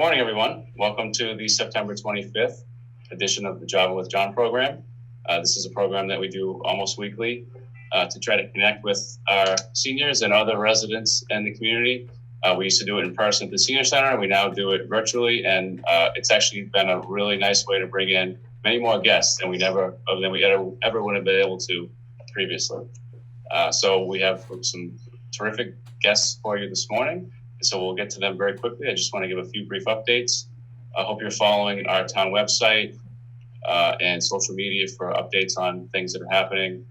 morning, everyone. Welcome to the September 25th edition of the Java with John program. This is a program that we do almost weekly to try to connect with our seniors and other residents in the community. We used to do it in person at the Senior Center. We now do it virtually, and it's actually been a really nice way to bring in many more guests than we ever would have been able to previously. So we have some terrific guests for you this morning. So we'll get to them very quickly. I just want to give a few brief updates. I hope you're following our town website and social media for updates on things that are happening.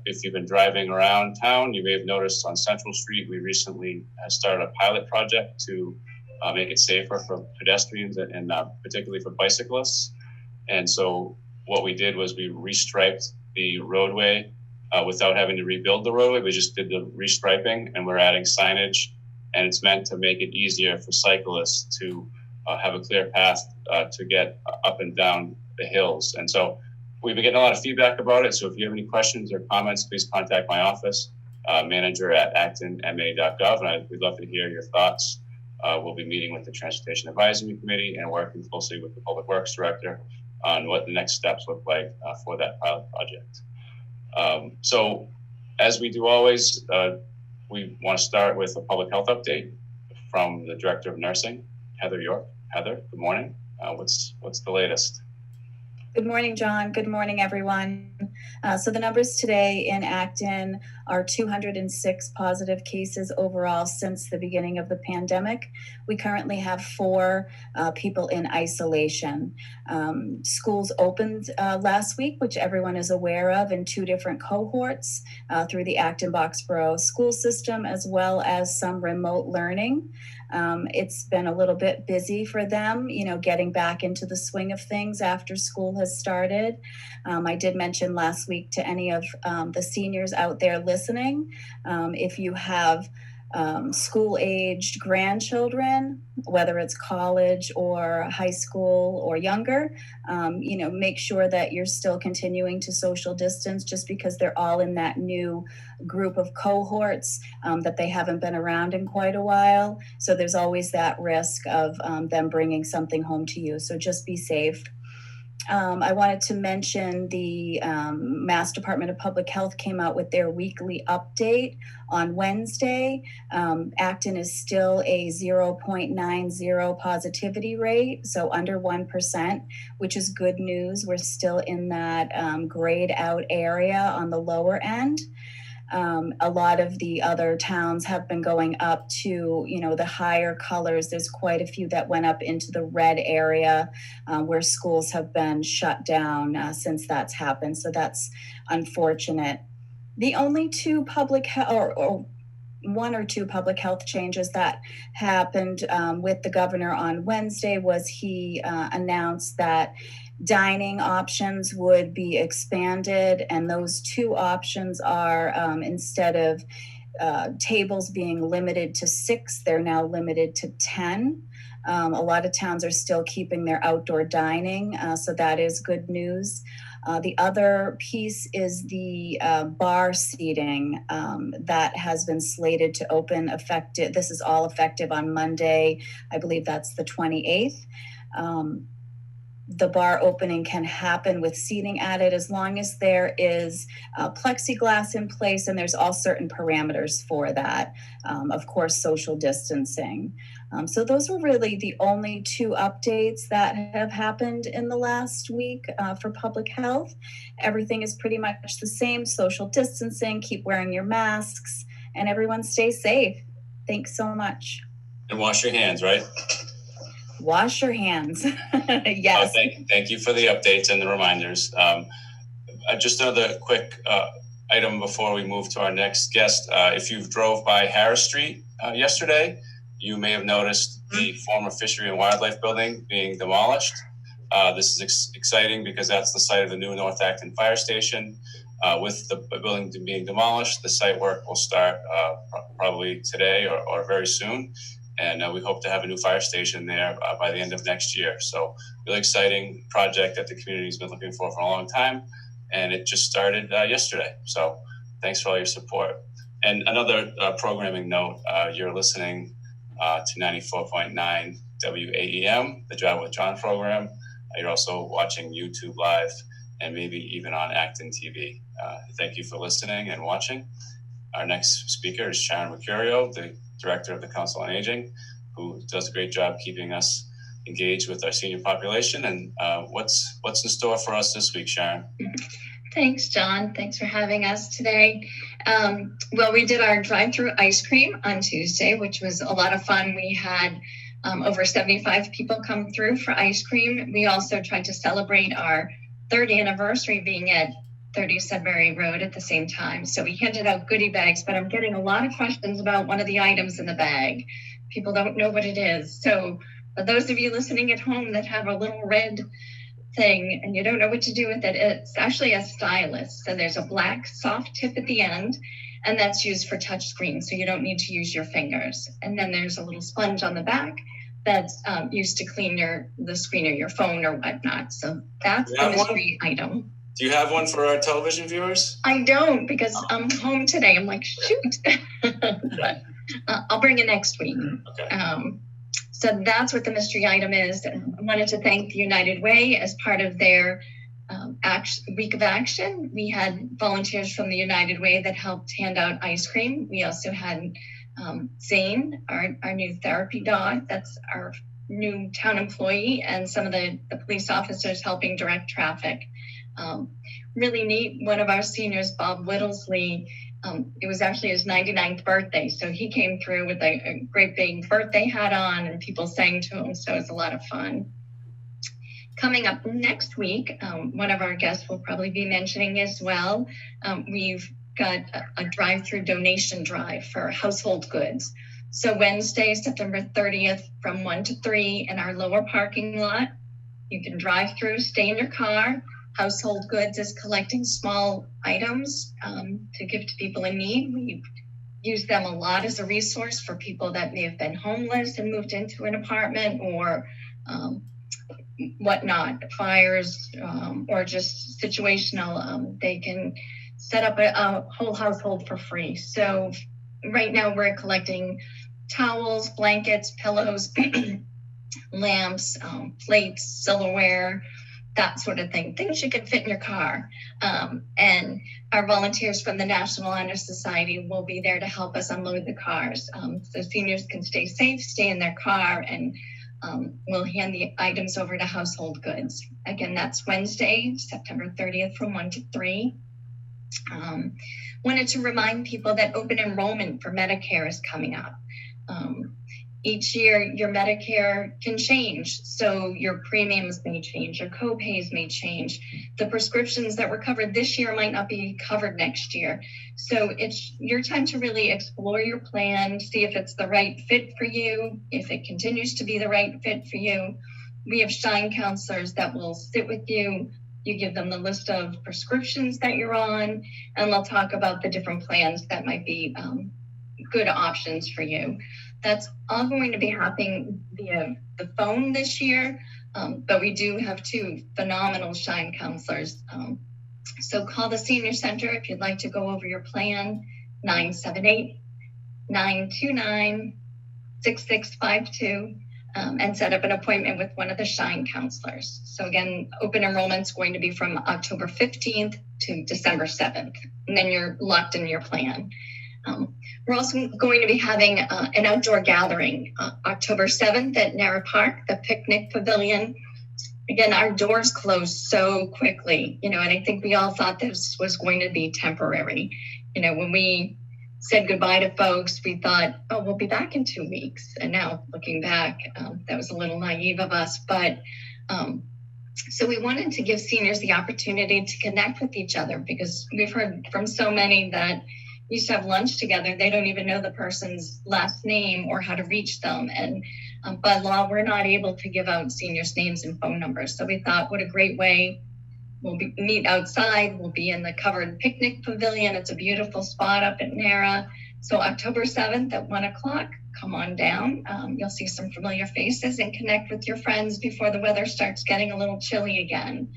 If you've been driving around town, you may have noticed on Central Street, we recently started a pilot project to make it safer for pedestrians and particularly for bicyclists. And so what we did was we restriped the roadway without having to rebuild the roadway. We just did the restriping, and we're adding signage. And it's meant to make it easier for cyclists to have a clear path to get up and down the hills. And so we've been getting a lot of feedback about it. So if you have any questions or comments, please contact my office, manager@actonma.gov, and we'd love to hear your thoughts. We'll be meeting with the Transportation Advisory Committee and working closely with the Public Works Director on what the next steps look like for that pilot project. So as we do always, we want to start with a public health update from the Director of Nursing, Heather York. Heather, good morning. What's the latest? Good morning, John. Good morning, everyone. So the numbers today in Acton are 206 positive cases overall since the beginning of the pandemic. We currently have 4 people in isolation. Schools opened last week, which everyone is aware of, in 2 different cohorts through the Acton-Boxborough school system, as well as some remote learning. It's been a little bit busy for them, getting back into the swing of things after school has started. I did mention last week to any of the seniors out there listening, if you have school-aged grandchildren, whether it's college or high school or younger, make sure that you're still continuing to social distance, just because they're all in that new group of cohorts that they haven't been around in quite a while. So there's always that risk of them bringing something home to you. So just be safe. I wanted to mention the Mass Department of Public Health came out with their weekly update on Wednesday. Acton is still a 0.90 positivity rate, so under 1%, which is good news. We're still in that grayed out area on the lower end. A lot of the other towns have been going up to, the higher colors. There's quite a few that went up into the red area where schools have been shut down since that's happened. So that's unfortunate. The only 2 public health or 1 or 2 public health changes that happened with the governor on Wednesday was he announced that dining options would be expanded, and those 2 options are instead of tables being limited to 6, they're now limited to 10. A lot of towns are still keeping their outdoor dining, so that is good news. The other piece is the bar seating that has been slated to open effective. This is all effective on Monday. I believe that's the 28th. The bar opening can happen with seating added as long as there is plexiglass in place, and there's all certain parameters for that. Of course, social distancing. So those were really the only 2 updates that have happened in the last week for public health. Everything is pretty much the same: social distancing, keep wearing your masks, and everyone stay safe. Thanks so much. And wash your hands, right? Wash your hands. Yes. Thank you for the updates and the reminders. Just another quick item before we move to our next guest. If you drove by Harris Street yesterday, you may have noticed the former Fishery and Wildlife Building being demolished. This is exciting because that's the site of the new North Acton Fire Station. With the building being demolished, the site work will start probably today or very soon. And we hope to have a new fire station there by the end of next year. So really exciting project that the community's been looking for a long time. And it just started yesterday. So thanks for all your support. And another programming note, you're listening to 94.9 WAEM, the Job with John program. You're also watching YouTube Live and maybe even on ActonTV. Thank you for listening and watching. Our next speaker is Sharon Mercurio, the Director of the Council on Aging, who does a great job keeping us engaged with our senior population. And what's in store for us this week, Sharon? Thanks, John. Thanks for having us today. Well, we did our drive-through ice cream on Tuesday, which was a lot of fun. We had over 75 people come through for ice cream. We also tried to celebrate our third anniversary being at 30 Sudbury Road at the same time. So we handed out goodie bags, but I'm getting a lot of questions about one of the items in the bag. People don't know what it is. So for those of you listening at home that have a little red thing and you don't know what to do with it, it's actually a stylus. So there's a black soft tip at the end, and that's used for touch screen, so you don't need to use your fingers. And then there's a little sponge on the back that's used to clean the screen of your phone or whatnot. So that's the mystery item. Do you have one for our television viewers? I don't, because I'm home today. I'm like, shoot. But I'll bring it next week. Okay. So that's what the mystery item is. I wanted to thank the United Way as part of their week of action. We had volunteers from the United Way that helped hand out ice cream. We also had Zane, our new therapy dog. That's our new town employee, and some of the police officers helping direct traffic. Really neat. One of our seniors, Bob Whittlesley, it was actually his 99th birthday. So he came through with a great big birthday hat on, and people sang to him. So it was a lot of fun. Coming up next week, one of our guests will probably be mentioning as well. We've got a drive-through donation drive for household goods. So Wednesday, September 30th from 1 to 3 in our lower parking lot. You can drive through, stay in your car. Household Goods is collecting small items to give to people in need. We use them a lot as a resource for people that may have been homeless and moved into an apartment or whatnot, fires or just situational. They can set up a whole household for free. So right now we're collecting towels, blankets, pillows, lamps, plates, silverware, that sort of thing, things you can fit in your car. And our volunteers from the National Honor Society will be there to help us unload the cars. So seniors can stay safe, stay in their car, and we'll hand the items over to Household Goods. Again, that's Wednesday, September 30th from 1 to 3. Wanted to remind people that open enrollment for Medicare is coming up. Each year, your Medicare can change. So your premiums may change, your co-pays may change. The prescriptions that were covered this year might not be covered next year. So it's your time to really explore your plan, see if it's the right fit for you, if it continues to be the right fit for you. We have Shine counselors that will sit with you. You give them the list of prescriptions that you're on, and they'll talk about the different plans that might be good options for you. That's all going to be happening via the phone this year, but we do have 2 phenomenal Shine counselors. So call the Senior Center if you'd like to go over your plan, 978-929-6652, and set up an appointment with one of the Shine counselors. So again, open enrollment is going to be from October 15th to December 7th, and then you're locked in your plan. We're also going to be having an outdoor gathering October 7th at Nara Park, the picnic pavilion. Again, our doors closed so quickly, and I think we all thought this was going to be temporary. When we said goodbye to folks, we thought, oh, we'll be back in 2 weeks. And now looking back, that was a little naive of us. But so we wanted to give seniors the opportunity to connect with each other, because we've heard from so many that used to have lunch together. They don't even know the person's last name or how to reach them. And by law, we're not able to give out seniors' names and phone numbers. So we thought, what a great way. We'll meet outside. We'll be in the covered picnic pavilion. It's a beautiful spot up at Nara. So October 7th at 1 o'clock, come on down. You'll see some familiar faces and connect with your friends before the weather starts getting a little chilly again.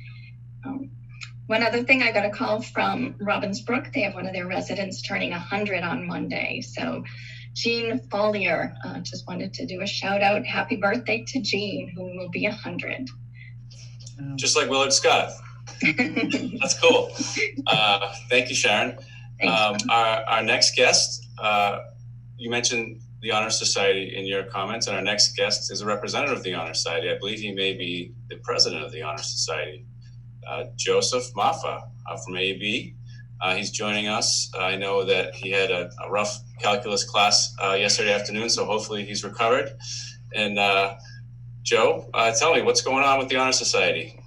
One other thing, I got a call from Robbinsbrook. They have one of their residents turning 100 on Monday. So Jean Follier, just wanted to do a shout out. Happy birthday to Jean, who will be 100. Just like Willard Scott. That's cool. Thank you, Sharon. Our next guest, you mentioned the Honor Society in your comments, and our next guest is a representative of the Honor Society. I believe he may be the president of the Honor Society, Joseph Maffa from AB. He's joining us. I know that he had a rough calculus class yesterday afternoon, so hopefully he's recovered. And Joe, tell me, what's going on with the Honor Society?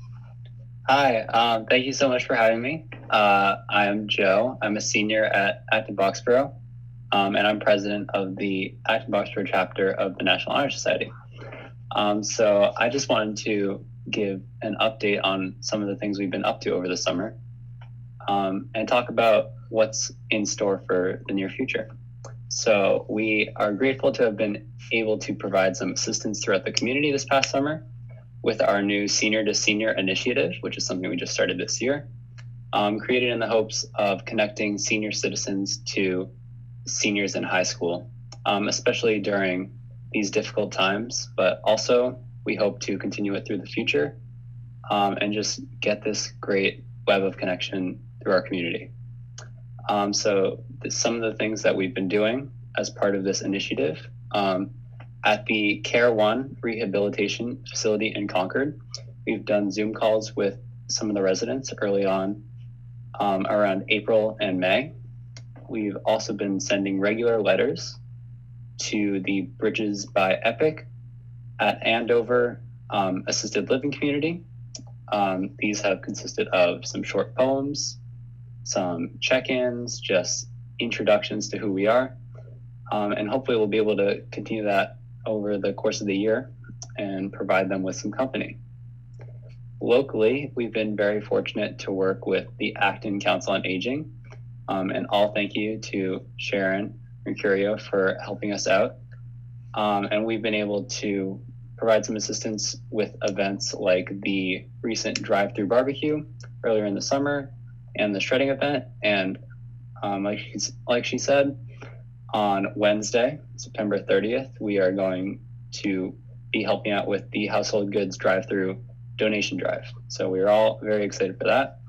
Hi, thank you so much for having me. I'm Joe. I'm a senior at Acton Boxborough, and I'm president of the Acton Boxborough chapter of the National Honor Society. So I just wanted to give an update on some of the things we've been up to over the summer, and talk about what's in store for the near future. So we are grateful to have been able to provide some assistance throughout the community this past summer with our new Senior to Senior initiative, which is something we just started this year, created in the hopes of connecting senior citizens to seniors in high school, especially during these difficult times, but also we hope to continue it through the future, and just get this great web of connection through our community. So some of the things that we've been doing as part of this initiative, at the Care One Rehabilitation Facility in Concord, we've done Zoom calls with some of the residents early on, around April and May. We've also been sending regular letters to the Bridges by Epic at Andover Assisted Living Community. These have consisted of some short poems, some check-ins, just introductions to who we are. And hopefully we'll be able to continue that over the course of the year and provide them with some company. Locally, we've been very fortunate to work with the Acton Council on Aging, and all thank you to Sharon Mercurio for helping us out. And we've been able to provide some assistance with events like the recent drive-through barbecue earlier in the summer and the shredding event. And like she said, on Wednesday, September 30th, we are going to be helping out with the household goods drive-through donation drive. So we are all very excited for that.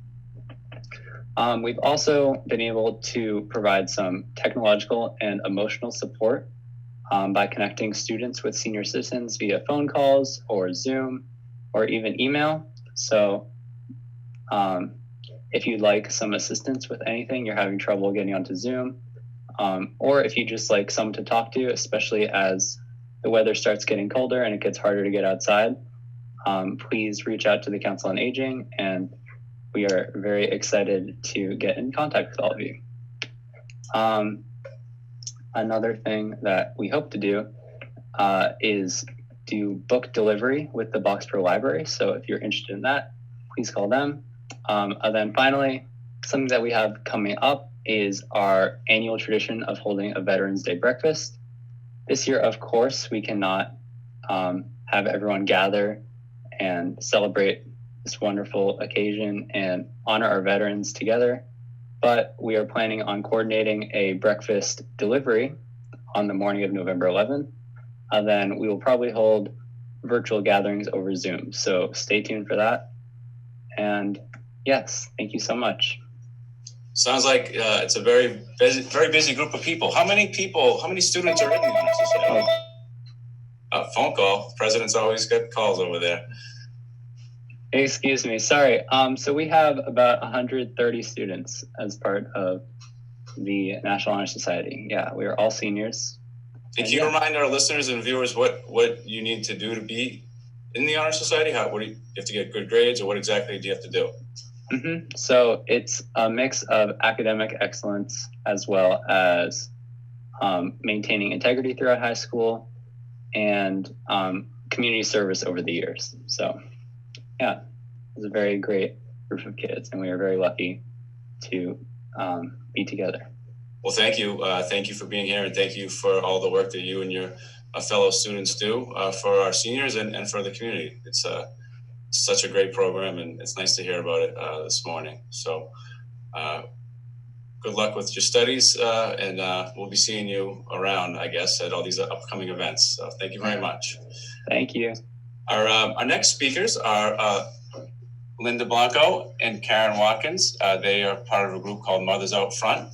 We've also been able to provide some technological and emotional support by connecting students with senior citizens via phone calls or Zoom or even email. So if you'd like some assistance with anything, you're having trouble getting onto Zoom, or if you just like someone to talk to, especially as the weather starts getting colder and it gets harder to get outside, please reach out to the Council on Aging, and we are very excited to get in contact with all of you. Another thing that we hope to do is do book delivery with the Boxborough Library. So if you're interested in that, please call them. And then finally, something that we have coming up is our annual tradition of holding a Veterans Day breakfast. This year, of course, we cannot have everyone gather and celebrate this wonderful occasion and honor our veterans together, but we are planning on coordinating a breakfast delivery on the morning of November 11th. Then we will probably hold virtual gatherings over Zoom. So stay tuned for that. And yes, thank you so much. Sounds like it's a very busy group of people. How many students are in the Honor Society? Phone call. President's always got calls over there. Excuse me, sorry. So we have about 130 students as part of the National Honor Society. Yeah, we are all seniors. And can you remind our listeners and viewers what you need to do to be in the Honor Society? What do you have to get good grades, or what exactly do you have to do? Mm-hmm. So it's a mix of academic excellence as well as maintaining integrity throughout high school and community service over the years. So yeah, it's a very great group of kids, and we are very lucky to be together. Well, thank you. Thank you for being here, and thank you for all the work that you and your fellow students do for our seniors and for the community. It's such a great program, and it's nice to hear about it this morning. So good luck with your studies, and we'll be seeing you around, I guess, at all these upcoming events. So thank you very much. Thank you. Our next speakers are Linda Blanco and Karen Watkins. They are part of a group called Mothers Out Front.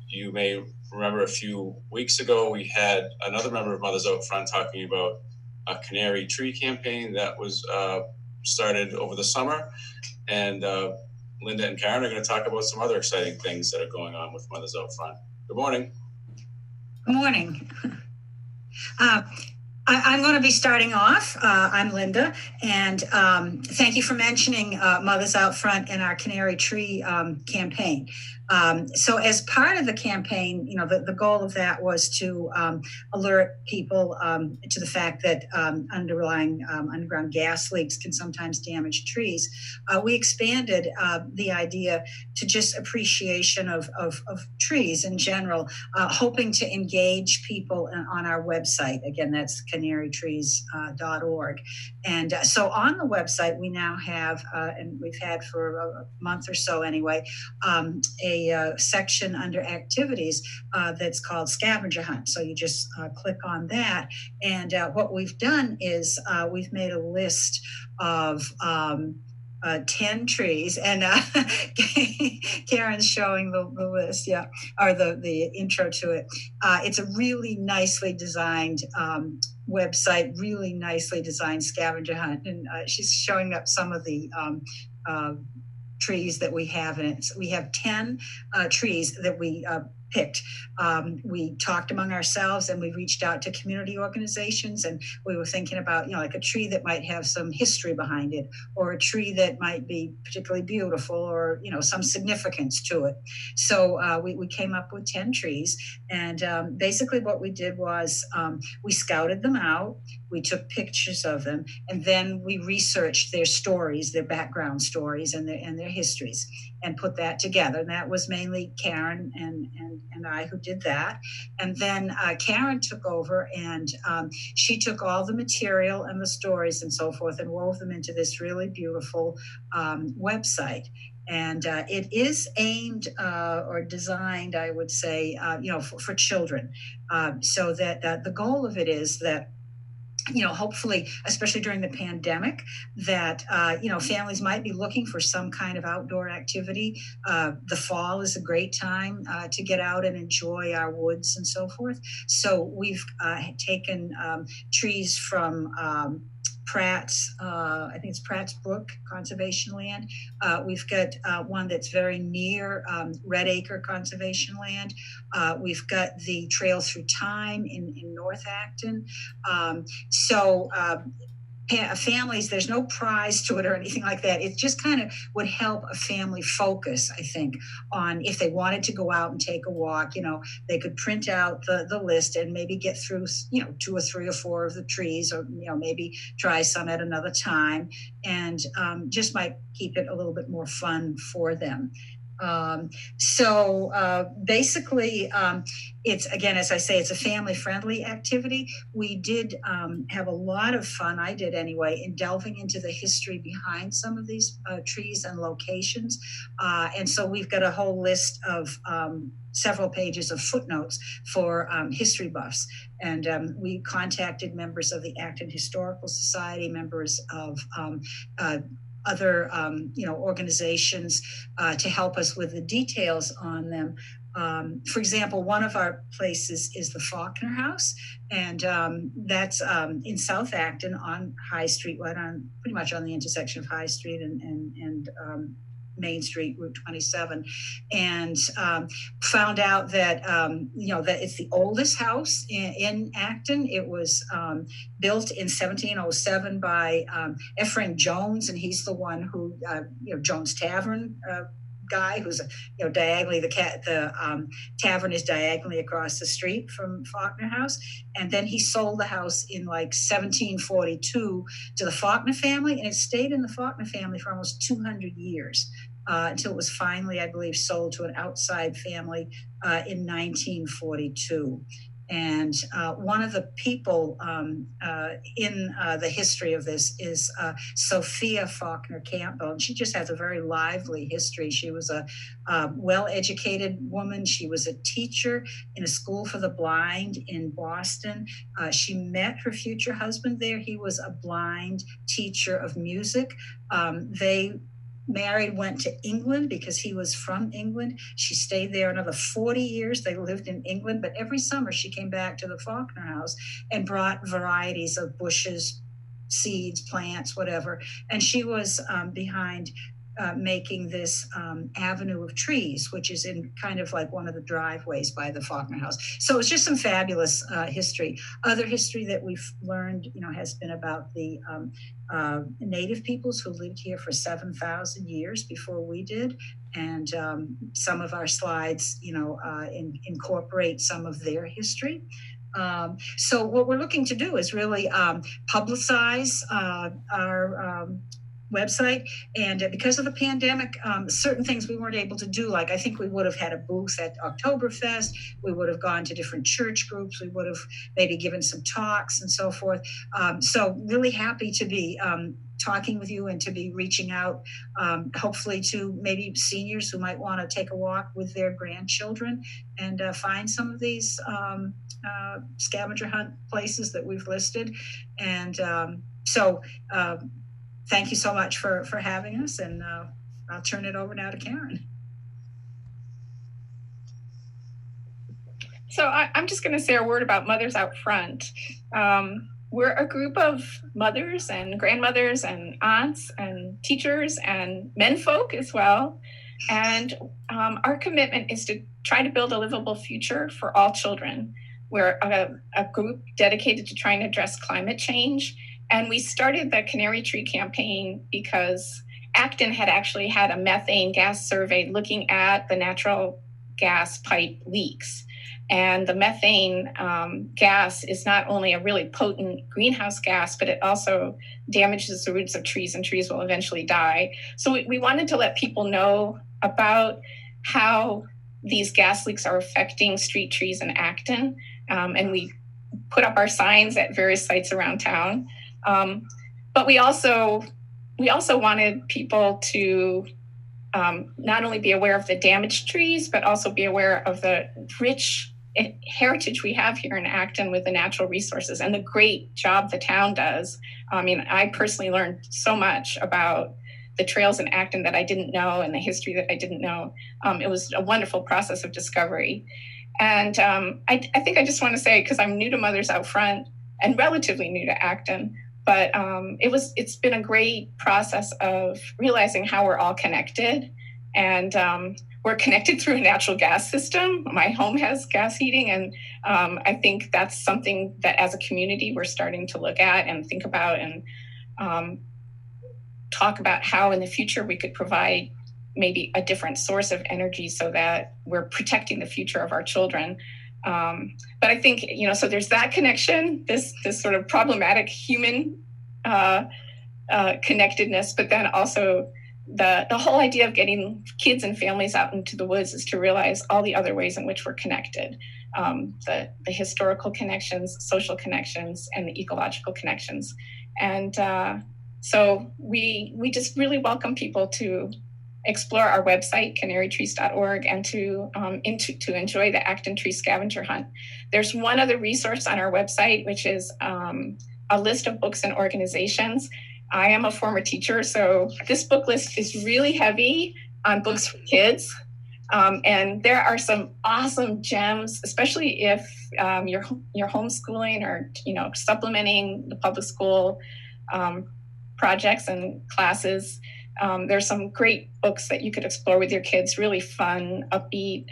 You may remember a few weeks ago, we had another member of Mothers Out Front talking about a canary tree campaign that was started over the summer. And Linda and Karen are going to talk about some other exciting things that are going on with Mothers Out Front. Good morning. Good morning. I'm going to be starting off. I'm Linda, and thank you for mentioning Mothers Out Front and our Canary Tree campaign. So as part of the campaign, the goal of that was to alert people to the fact that underground gas leaks can sometimes damage trees. We expanded the idea to just appreciation of trees in general, hoping to engage people on our website. Again, that's canarytrees.org. And so on the website, we now have, and we've had for a month or so anyway, a section under activities that's called Scavenger Hunt. So you just click on that. And what we've done is we've made a list of 10 trees, and Karen's showing the list, yeah, or the intro to it. It's a really nicely designed website, really nicely designed scavenger hunt, and she's showing up some of the trees that we have in it. So we have 10 trees that we picked. We talked among ourselves, and we reached out to community organizations, and we were thinking about, like a tree that might have some history behind it, or a tree that might be particularly beautiful, or, some significance to it. So we came up with 10 trees, and basically what we did was we scouted them out, we took pictures of them, and then we researched their stories, their background stories, and their histories, and put that together. And that was mainly Karen and I who did that. And then Karen took over, and she took all the material and the stories and so forth and wove them into this really beautiful website. And it is aimed or designed, I would say, for children. So that the goal of it is that, hopefully, especially during the pandemic, that, families might be looking for some kind of outdoor activity. The fall is a great time to get out and enjoy our woods and so forth. So we've taken trees from Pratt's, I think it's Pratt's Brook Conservation Land. We've got one that's very near Red Acre Conservation Land. We've got the Trail Through Time in North Acton. So families, there's no prize to it or anything like that. It just kind of would help a family focus, I think, on if they wanted to go out and take a walk, they could print out the list and maybe get through, 2 or 3 or 4 of the trees, or, maybe try some at another time, and just might keep it a little bit more fun for them. So basically, it's, again, as I say, it's a family-friendly activity. We did have a lot of fun, I did anyway, in delving into the history behind some of these trees and locations. And so we've got a whole list of several pages of footnotes for history buffs. And we contacted members of the Acton Historical Society, members of other organizations to help us with the details on them. For example, one of our places is the Faulkner House, and that's in South Acton on High Street, pretty much on the intersection of High Street and Main Street, Route 27, and found out that that it's the oldest house in Acton. It was built in 1707 by Ephraim Jones, and he's the one who Jones Tavern guy, who's diagonally the tavern is diagonally across the street from Faulkner House, and then he sold the house in like 1742 to the Faulkner family, and it stayed in the Faulkner family for almost 200 years until it was finally, I believe, sold to an outside family in 1942. And one of the people in the history of this is Sophia Faulkner Campbell, and she just has a very lively history. She was a well-educated woman. She was a teacher in a school for the blind in Boston. She met her future husband there. He was a blind teacher of music. They married, went to England because he was from England. She stayed there another 40 years. They lived in England, but every summer she came back to the Faulkner house and brought varieties of bushes, seeds, plants, whatever. And she was behind making this avenue of trees, which is in kind of like one of the driveways by the Faulkner house. So it's just some fabulous history. Other history that we've learned, has been about the native peoples who lived here for 7,000 years before we did. And some of our slides, incorporate some of their history. So what we're looking to do is really publicize our website. And because of the pandemic, certain things we weren't able to do. Like I think we would have had a booth at Oktoberfest. We would have gone to different church groups. We would have maybe given some talks and so forth. So really happy to be talking with you and to be reaching out, hopefully to maybe seniors who might want to take a walk with their grandchildren and find some of these scavenger hunt places that we've listed. And thank you so much for having us, and I'll turn it over now to Karen. So I'm just going to say a word about Mothers Out Front. We're a group of mothers and grandmothers and aunts and teachers and menfolk as well. And our commitment is to try to build a livable future for all children. We're a group dedicated to trying to address climate change. And we started the Canary Tree campaign because Acton had actually had a methane gas survey looking at the natural gas pipe leaks. And the methane gas is not only a really potent greenhouse gas, but it also damages the roots of trees, and trees will eventually die. So we wanted to let people know about how these gas leaks are affecting street trees in Acton. And we put up our signs at various sites around town. But we also wanted people to not only be aware of the damaged trees, but also be aware of the rich heritage we have here in Acton with the natural resources and the great job the town does. I mean, I personally learned so much about the trails in Acton that I didn't know and the history that I didn't know. It was a wonderful process of discovery. And I think I just want to say, because I'm new to Mothers Out Front and relatively new to Acton, but it's been a great process of realizing how we're all connected. And we're connected through a natural gas system. My home has gas heating. And I think that's something that as a community, we're starting to look at and think about and talk about how in the future we could provide maybe a different source of energy so that we're protecting the future of our children. But I think, so there's that connection, this sort of problematic human connectedness, but then also the whole idea of getting kids and families out into the woods is to realize all the other ways in which we're connected, the historical connections, social connections, and the ecological connections. And so we just really welcome people to explore our website, canarytrees.org, and to enjoy the Acton Tree Scavenger Hunt. There's one other resource on our website, which is a list of books and organizations. I am a former teacher, so this book list is really heavy on books for kids. And there are some awesome gems, especially if you're homeschooling or supplementing the public school projects and classes. There's some great books that you could explore with your kids, really fun, upbeat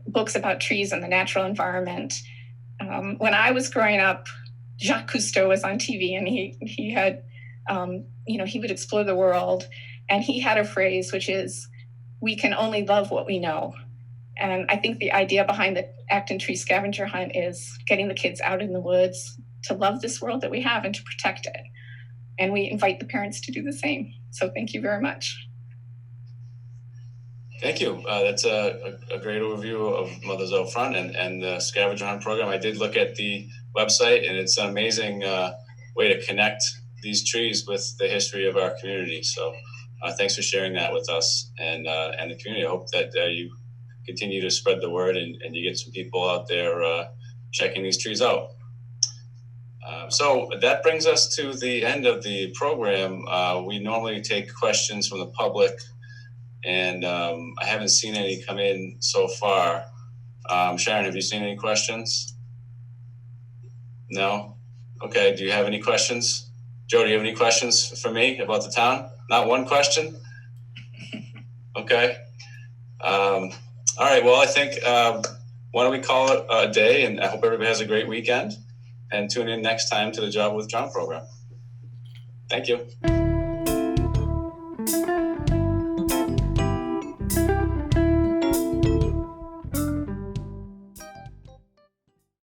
books about trees and the natural environment. When I was growing up, Jacques Cousteau was on TV, and he had, he would explore the world, and he had a phrase which is, "We can only love what we know." And I think the idea behind the Acton Tree Scavenger Hunt is getting the kids out in the woods to love this world that we have and to protect it. And we invite the parents to do the same. So thank you very much. Thank you. That's a great overview of Mothers Out Front and the scavenger hunt program. I did look at the website, and it's an amazing way to connect these trees with the history of our community. So thanks for sharing that with us and the community. I hope that you continue to spread the word and you get some people out there checking these trees out. So that brings us to the end of the program. We normally take questions from the public, and I haven't seen any come in so far. Sharon, have you seen any questions? No? Okay, do you have any questions? Joe, do you have any questions for me about the town? Not one question? Okay. All right, well, I think, why don't we call it a day, and I hope everybody has a great weekend, and tune in next time to the Job with John program. Thank you.